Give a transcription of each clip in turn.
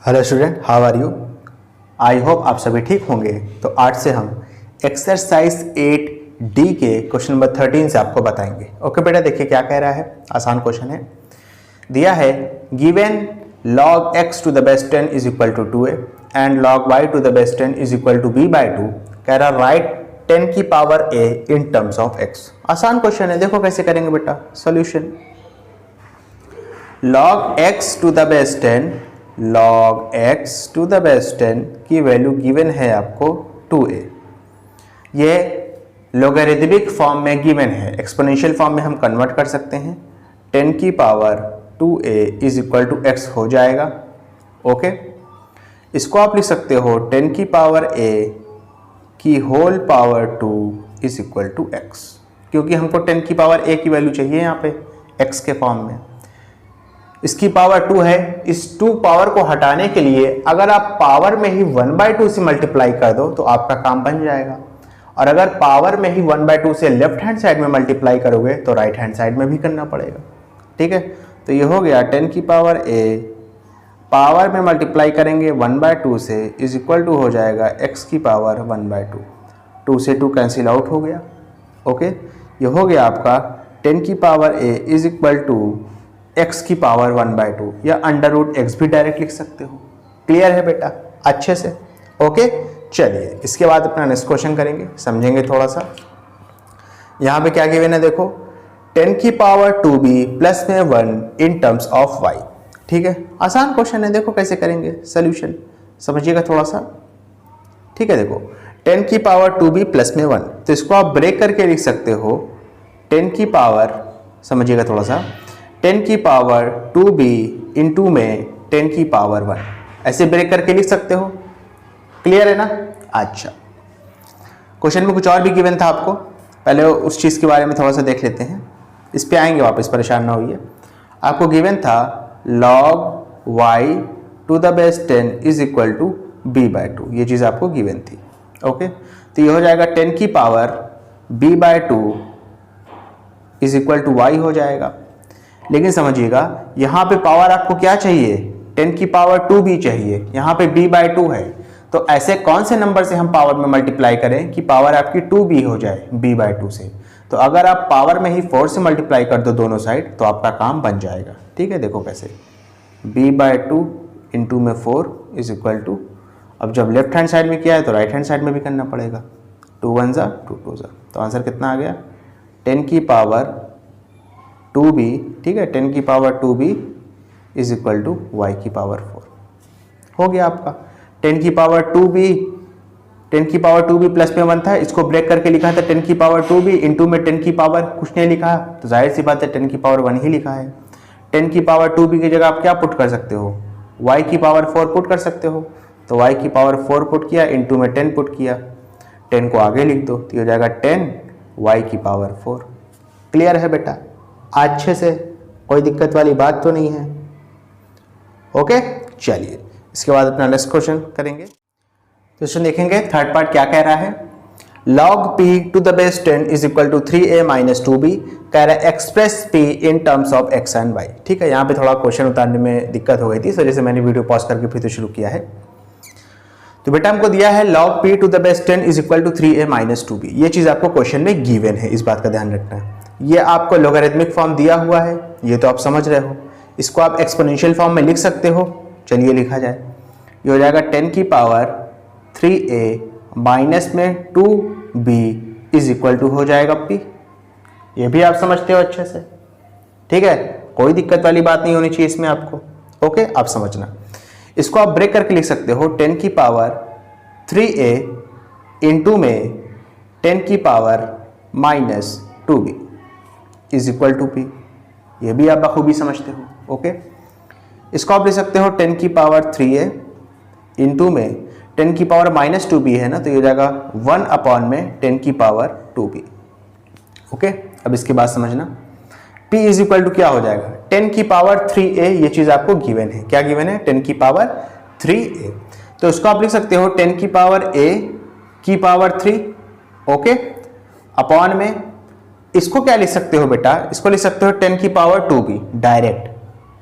Hello student, how are you. I hope आप सभी ठीक होंगे। तो आज से हम एक्सरसाइज 8D के क्वेश्चन नंबर 13 से आपको बताएंगे। ओके बेटा, देखिए क्या कह रहा है। आसान क्वेश्चन है। दिया है given log x to the base 10 is equal to 2a and log y to the base 10 is equal to b/2। कह रहा राइट 10 की power a in terms of x। आसान क्वेश्चन है, देखो कैसे करेंगे बेटा। Solution log x to the base 10 log x to the base 10 की वैल्यू गिवन है आपको 2a। ये लोगरिथमिक फॉर्म में गिवन है, एक्सपोनेंशियल फॉर्म में हम कन्वर्ट कर सकते हैं। 10 की power 2a is equal to x हो जाएगा। ओके, इसको आप लिख सकते हो 10 की पावर a की whole power 2 is equal to x, क्योंकि हमको 10 की पावर a की वैल्यू चाहिए यहाँ पे x के फॉर्म में। इसकी पावर 2 है। इस 2 पावर को हटाने के लिए अगर आप पावर में ही 1/2 से मल्टीप्लाई कर दो तो आपका काम बन जाएगा, और अगर पावर में ही 1/2 से लेफ्ट हैंड साइड में मल्टीप्लाई करोगे तो राइट हैंड साइड में भी करना पड़ेगा। ठीक है, तो ये हो गया 10 की पावर a पावर में मल्टीप्लाई करेंगे 1/2 से इज इक्वल टू हो जाएगा x की पावर 1/2। 2 से 2 कैंसिल आउट हो गया। ओके, ये हो गया आपका 10 की power a is equal to x की पावर 1/2, या √x भी डायरेक्ट लिख सकते हो। क्लियर है बेटा अच्छे से। ओके, चलिए इसके बाद अपना नेक्स्ट क्वेश्चन करेंगे, समझेंगे थोड़ा सा। यहाँ पे क्या गिवन है देखो, 10 की पावर 2b प्लस में 1 इन टर्म्स ऑफ y। ठीक है, आसान क्वेश्चन है, देखो कैसे करेंगे। सोल्यूशन समझिएगा थोड़ा सा। ठीक है, देखो 10 की पावर 2b प्लस में 1, तो इसको आप ब्रेक करके लिख सकते हो 10 की पावर, समझिएगा थोड़ा सा, 10 की पावर 2b इंटू में 10 की पावर 1, ऐसे ब्रेक करके लिख सकते हो। क्लियर है ना। अच्छा, क्वेश्चन में कुछ और भी गिवन था आपको, पहले उस चीज़ के बारे में थोड़ा सा देख लेते हैं, इस पे आएंगे वापस, परेशान ना होइए। आपको गिवन था log y to the base 10 is equal to b/2, ये चीज़ आपको गिवन थी। ओके, तो ये हो जाएगा 10 की power b/2 is equal to y हो जाएगा। लेकिन समझिएगा यहाँ पे पावर आपको क्या चाहिए, 10 की पावर 2b चाहिए, यहाँ पे b/2 है। तो ऐसे कौन से नंबर से हम पावर में मल्टीप्लाई करें कि पावर आपकी 2b हो जाए b/2 से। तो अगर आप पावर में ही 4 से मल्टीप्लाई कर दो दोनों साइड तो आपका काम बन जाएगा। ठीक है, देखो कैसे, b/2 इंटू में 4 इज इक्वल टू, अब जब लेफ्ट हैंड साइड में किया है तो राइट हैंड साइड में भी करना पड़ेगा। 2 1 जा 2 2 जा, तो आंसर कितना आ गया, 10 की पावर 2b। ठीक है, 10 की power 2b is equal to y की पावर 4 हो गया आपका। 10 की पावर 2b, 10 की पावर 2b प्लस में 1 था, इसको ब्रेक करके लिखा था 10 की पावर 2b इंटू में 10 की पावर कुछ नहीं लिखा, तो जाहिर सी बात है 10 की पावर 1 ही लिखा है। 10 की पावर 2b की जगह आप क्या पुट कर सकते हो, y की पावर 4 पुट कर सकते हो। तो y की पावर 4 पुट किया, इंटू में 10 पुट किया, 10 को आगे लिख दो तो हो जाएगा 10 y की पावर 4। क्लियर है बेटा अच्छे से, कोई दिक्कत वाली बात तो नहीं है। ओके, चलिए इसके बाद अपना नेक्स्ट क्वेश्चन करेंगे। क्वेश्चन देखेंगे, थर्ड पार्ट क्या कह रहा है, log p to the base 10 is equal to 3a minus 2b। कह रहा है express p in terms of x and y। ठीक है, यहाँ पे थोड़ा क्वेश्चन उतारने में दिक्कत हो गई थी, इस वजह से मैंने वीडियो पॉज करके फिर से शुरू किया है। तो बेटा हमको दिया है log p to the base 10 is equal to 3a minus 2b, ये चीज आपको क्वेश्चन में गिवन है, इस बात का ध्यान रखना है। ये आपको लोगरिथमिक फॉर्म दिया हुआ है, ये तो आप समझ रहे हो। इसको आप एक्सपोनेंशियल फॉर्म में लिख सकते हो, चलिए लिखा जाए। ये हो जाएगा 10 की पावर 3a माइनस में 2b इज इक्वल टू हो जाएगा p। ये भी आप समझते हो अच्छे से। ठीक है, कोई दिक्कत वाली बात नहीं होनी चाहिए इसमें आपको। ओके, आप समझना। इसको आप ब्रेक करके लिख सकते हो 10 की पावर 3a इंटू में 10 की power minus 2b is equal to p। ये भी आप बखूबी समझते हो। ओके, इसको आप लिख सकते हो 10 की पावर 3a इंटू में 10 की पावर माइनस 2b है ना, तो ये हो जाएगा 1 में 10 की पावर 2b। ओके, अब इसके बाद समझना p इज इक्वल टू क्या हो जाएगा, 10 की पावर 3a, ये चीज आपको गिवन है। क्या गिवन है, 10 की पावर 3a। तो इसको आप लिख सकते हो 10 की पावर a की पावर 3। ओके, अपॉन में इसको क्या लिख सकते हो बेटा, इसको लिख सकते हो 10 की पावर 2b डायरेक्ट,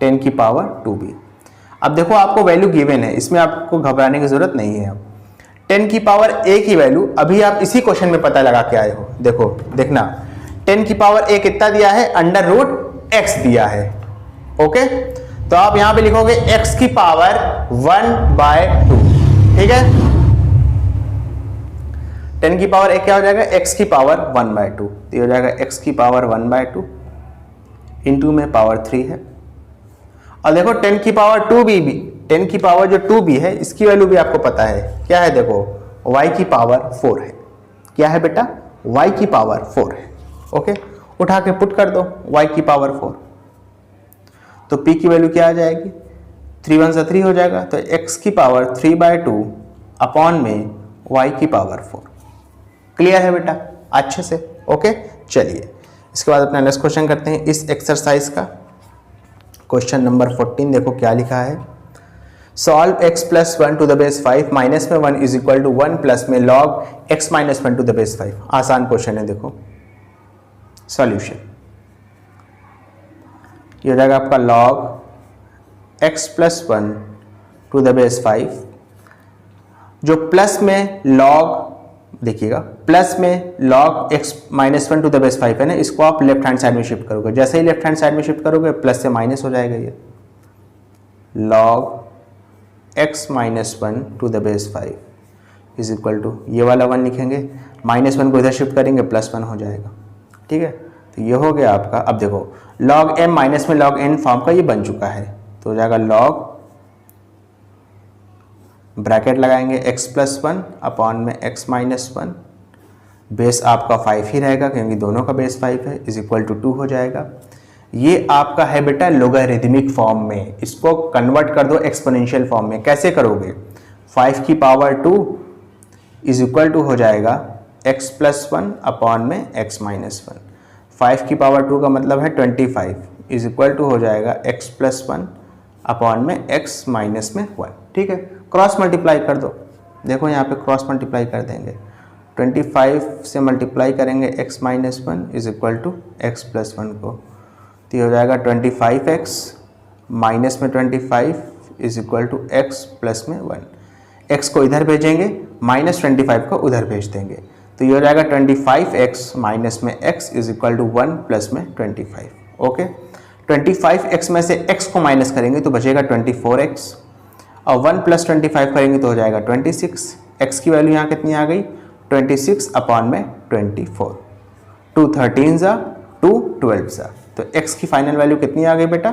10 की पावर 2b। अब देखो आपको वैल्यू गिवन है, इसमें आपको घबराने की जरूरत नहीं है। 10 की पावर a की वैल्यू अभी आप इसी क्वेश्चन में पता लगा के आए हो। देखो देखना 10 की पावर a कितना दिया है, अंडर रूट x दिया है। ओके, तो आप यहां पे लिखोगे x की पावर 1/2। ठीक है, 10 की पावर a क्या हो जाएगा, x की पावर 1/2। तो ये हो जाएगा x की पावर 1/2 इंटू में पावर 3 है। और देखो 10 की पावर 2b भी, 10 की पावर जो 2b है इसकी वैल्यू भी आपको पता है क्या है, देखो y की पावर 4 है। क्या है बेटा, y की पावर 4 है। ओके, उठा के पुट कर दो y की पावर 4, तो p की वैल्यू क्या आ जाएगी, 3 1 3 हो जाएगा। तो x की पावर 3/2 अपॉन में y की पावर 4। क्लियर है बेटा अच्छे से। ओके, चलिए इसके बाद अपना नेक्स्ट क्वेश्चन करते हैं इस एक्सरसाइज का। क्वेश्चन नंबर 14 देखो क्या लिखा है, solve x plus 1 to the base 5 minus में 1 इज इक्वल टू 1 प्लस में log x minus 1 to the base 5। आसान क्वेश्चन है। देखो सॉल्यूशन ये हो जाएगा आपका log x plus 1 to the base 5, जो प्लस में लॉग, देखिएगा प्लस में log x minus 1 to the base 5 है ना, इसको आप लेफ्ट हैंड साइड में शिफ्ट करोगे। जैसे ही लेफ्ट हैंड साइड में शिफ्ट करोगे प्लस से माइनस हो जाएगा, ये log x minus 1 to the base 5 is equal to, ये वाला 1 लिखेंगे, -1 को इधर शिफ्ट करेंगे +1 हो जाएगा। ठीक है, तो ये हो गया आपका। अब देखो log m माइनस में log n फॉर्म का ये बन चुका है, तो हो जाएगा log ब्रैकेट लगाएंगे x प्लस 1 अपॉन में x माइनस 1, बेस आपका 5 ही रहेगा क्योंकि दोनों का बेस 5 है, इज इक्वल टू 2 हो जाएगा। ये आपका है बेटा लोगरिथमिक फॉर्म में, इसको कन्वर्ट कर दो एक्सपोनेंशियल फॉर्म में। कैसे करोगे, 5 की पावर 2 इज इक्वल टू हो जाएगा x प्लस 1 अपॉन में x माइनस 1। 5 की पावर 2 का मतलब है 25 इज इक्वल टू हो जाएगा x प्लस 1 अपॉन में x माइनस में 1। ठीक है, क्रॉस मल्टीप्लाई कर दो। देखो यहाँ पे क्रॉस मल्टीप्लाई कर देंगे, 25 से मल्टीप्लाई करेंगे x minus 1 is equal to x plus 1 को, तो ये हो जाएगा 25x माइनस में 25 is equal to x plus में 1। x को इधर भेजेंगे, -25 को उधर भेज देंगे, तो ये हो जाएगा 25x माइनस में x is equal to 1 plus में 25। ओके, 25x में से x को माइनस करेंगे तो बचेगा 24x, और 1 प्लस 25 करेंगे तो हो जाएगा 26। x की वैल्यू यहाँ कितनी आ गई, 26 अपॉन में 24, 2 13 ज़ा 2 12 ज़ा, तो x की फाइनल वैल्यू कितनी आ गई बेटा,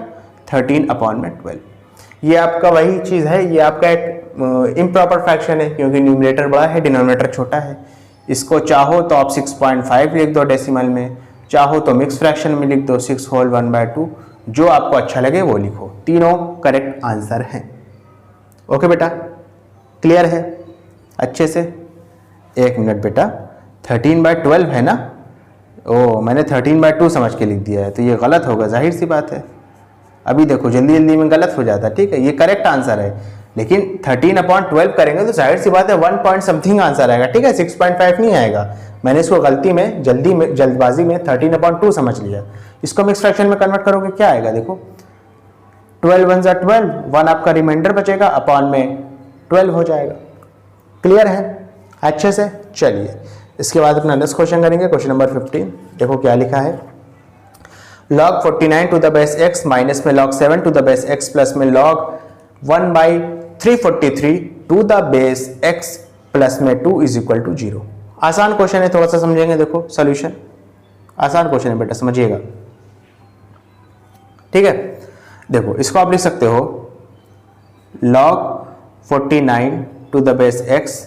13 अपॉन में 12। ये आपका वही चीज़ है, ये आपका एक इम्प्रॉपर फ्रैक्शन है क्योंकि न्यूमरेटर बड़ा है डिनोमिनेटर छोटा है। इसको चाहो तो आप 6.5 लिख दो डेसिमल में, चाहो तो मिक्स फ्रैक्शन में लिख दो 6 होल 1/2, जो आपको अच्छा लगे वो लिखो, तीनों करेक्ट आंसर हैं। ओके बेटा, क्लियर है अच्छे से। एक मिनट बेटा, 13/12 है ना, ओ मैंने 13/2 समझ के लिख दिया है, तो ये गलत होगा, जाहिर सी बात है। अभी देखो जल्दी जल्दी में गलत हो जाता है। ठीक है, ये करेक्ट आंसर है, लेकिन 13/12 करेंगे तो जाहिर सी बात है 1 पॉइंट समथिंग आंसर आएगा। ठीक है, 6.5 नहीं आएगा। मैंने इसको गलती में जल्दबाजी में 13/2 समझ लिया। इसको मिक्स फ्रैक्शन में कन्वर्ट करोगे क्या आएगा, देखो 12 1 12, 1 आपका रिमाइंडर बचेगा अपॉन में 12 हो जाएगा। क्लियर है अच्छे से। चलिए इसके बाद अपना नेक्स्ट क्वेश्चन करेंगे, क्वेश्चन नंबर 15। देखो क्या लिखा है, log 49 to the base x minus में log 7 to the base x plus में log 1/343 to the base x plus में 2 इज इक्वल टू 0। आसान क्वेश्चन है, थोड़ा सा समझेंगे। देखो सॉल्यूशन आसान क्वेश्चन है बेटा, समझिएगा। ठीक है, देखो इसको आप लिख सकते हो log 49 to the base x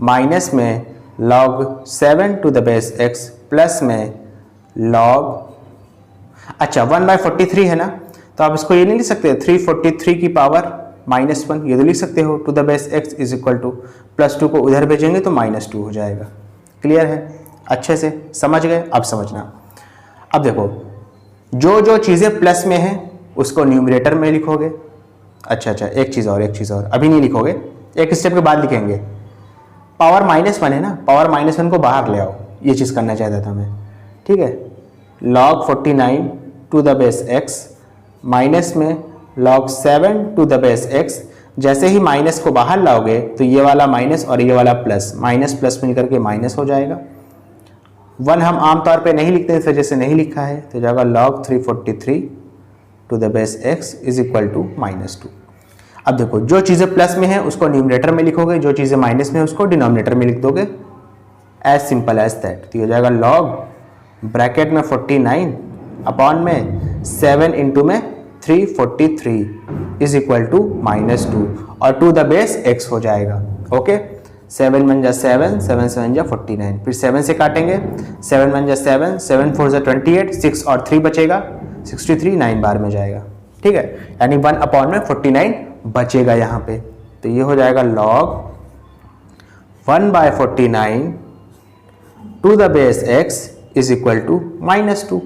minus में log 7 to the base x plus में log, अच्छा 1/43 है ना, तो आप इसको ये नहीं लिख सकते 343 की पावर -1, ये तो लिख सकते हो to the base x is equal to +2 को उधर भेजेंगे तो -2 हो जाएगा। क्लियर है अच्छे से, समझ गए। अब समझना, अब देखो जो जो चीज़ें प्लस में हैं उसको न्यूमरेटर में लिखोगे। अच्छा एक चीज़ और अभी नहीं लिखोगे, एक स्टेप के बाद लिखेंगे। पावर -1 है ना, पावर -1 को बाहर ले आओ, ये चीज़ करना चाहता था मैं। ठीक है, log 49 to the base x minus में log 7 to the base x। जैसे ही माइनस को बाहर लाओगे तो ये वाला माइनस और ये वाला प्लस, माइनस प्लस मिलकर के माइनस हो जाएगा। 1 हम आमतौर पे नहीं लिखते, इस वजह से नहीं लिखा है, तो जाएगा log 343 to the base x is equal to -2। अब देखो जो चीज़ें प्लस में है उसको न्यूमरेटर में लिखोगे, जो चीज़ें माइनस में है उसको डिनोमिनेटर में लिख दोगे, एज सिंपल एज दैट। तो ये हो जाएगा log ब्रैकेट में 49 अपॉन में 7 इंटू में 343 इज इक्वल टू -2 और टू द बेस x हो जाएगा। ओके 7 1 जा 7, 7 7 जा 49, फिर 7 से काटेंगे, 7 1 जा 7, 7 4 जा 28, 6 और 3 बचेगा 63, 9 बार में जाएगा। ठीक है, यानी 1 अपॉन में 49 बचेगा यहाँ पे। तो ये हो जाएगा log 1/49 to the base x is equal to -2।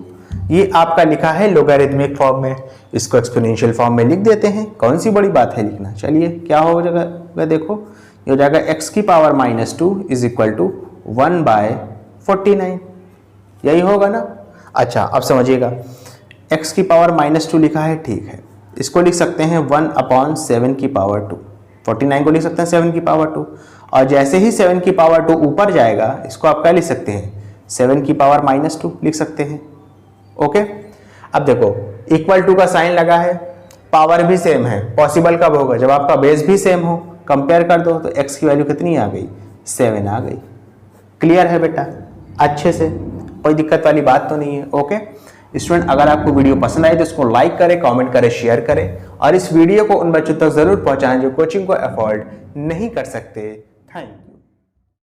ये आपका लिखा है लोगरिथमिक फॉर्म में, इसको एक्सपोनेंशियल फॉर्म में लिख देते हैं, कौन सी बड़ी बात है लिखना। चलिए क्या हो जाएगा, देखो ये हो जाएगा x की पावर -2 इज इक्वल टू 1/49, यही होगा ना। अच्छा अब समझिएगा, x की पावर -2 लिखा है, ठीक है, इसको लिख सकते हैं 1/7 की पावर 2, 49 को लिख सकते हैं 7 की पावर 2, और जैसे ही 7 की पावर 2 ऊपर जाएगा इसको आप क्या लिख सकते हैं, 7 की पावर -2 लिख सकते हैं। ओके अब देखो इक्वल टू का साइन लगा है, पावर भी सेम है, पॉसिबल कब होगा, जब आपका बेस भी सेम हो। कंपेयर कर दो तो x की वैल्यू कितनी आ गई, 7 आ गई। क्लियर है बेटा, अच्छे से, कोई दिक्कत वाली बात तो नहीं है। ओके स्टूडेंट, अगर आपको वीडियो पसंद आए तो इसको लाइक करें, कमेंट करें, शेयर करें और इस वीडियो को उन बच्चों तक जरूर पहुंचाएं जो कोचिंग को अफोर्ड नहीं कर सकते। Thank you.